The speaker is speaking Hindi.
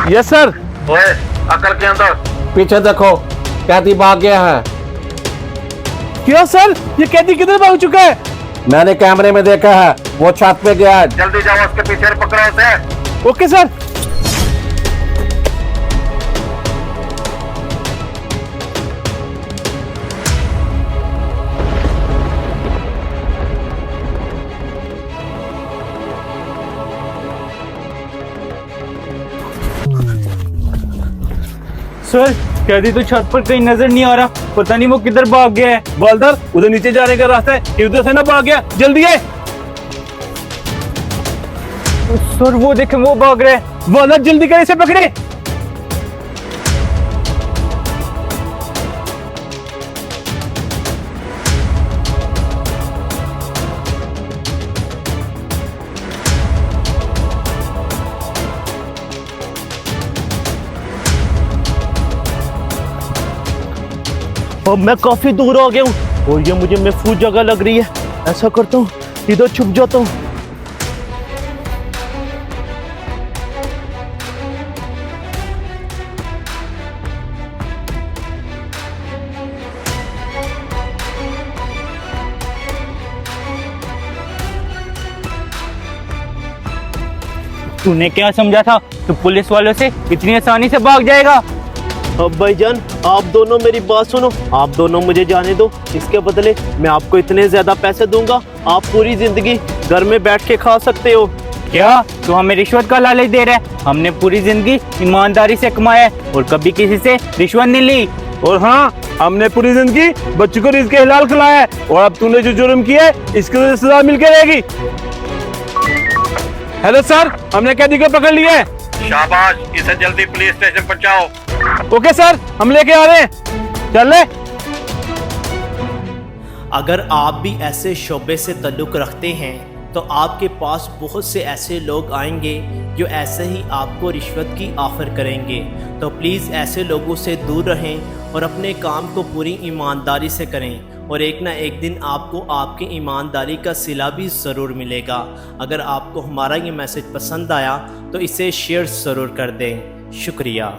Yes sir. ओए, अकल के अंदर। पीछे देखो, कैदी भाग गया है। क्या सर, ये कैदी किधर भाग चुका है? मैंने कैमरे में देखा है, वो छत पे गया है। जल्दी जाओ, उसके पीछे पकड़ो उसे। Okay sir. सर, कैदी तो छत पर कहीं नजर नहीं आ रहा, पता नहीं वो किधर भाग गया है। बॉलदार, उधर नीचे जाने का रास्ता है, उधर से ना भाग गया, जल्दी है। सर वो देखें, वो भाग रहे हैं। बॉलदार जल्दी करे, इसे पकड़े। अब मैं काफी दूर आ गया हूँ और ये मुझे महफूज जगह लग रही है। ऐसा करता हूँ, इधर छुप जाता हूँ। तूने क्या समझा था तू पुलिस वालों से इतनी आसानी से भाग जाएगा? अब भाईजान, आप दोनों मेरी बात सुनो, आप दोनों मुझे जाने दो। इसके बदले मैं आपको इतने ज्यादा पैसे दूंगा, आप पूरी जिंदगी घर में बैठ के खा सकते हो। क्या तू हमें रिश्वत का लालच दे रहा है? हमने पूरी जिंदगी ईमानदारी से कमाया है और कभी किसी से रिश्वत नहीं ली। और हाँ, हमने पूरी जिंदगी बच्चों को रिज़्क़ हलाल खिलाया है और अब तूने जो जुर्म किया है इसकी वजह से सजा मिलकर रहेगी। हेलो सर, हमने कैदी को पकड़ लिया है। शाबाश, इसे जल्दी पुलिस स्टेशन पहुंचाओ। ओके सर, हम लेके आ रहे हैं। चल ले। अगर आप भी ऐसे शोबे से ताल्लुक़ रखते हैं तो आपके पास बहुत से ऐसे लोग आएंगे जो ऐसे ही आपको रिश्वत की ऑफ़र करेंगे। तो प्लीज़ ऐसे लोगों से दूर रहें और अपने काम को पूरी ईमानदारी से करें और एक ना एक दिन आपको आपकी ईमानदारी का सिला भी ज़रूर मिलेगा। अगर आपको हमारा ये मैसेज पसंद आया तो इसे शेयर ज़रूर कर दें। शुक्रिया।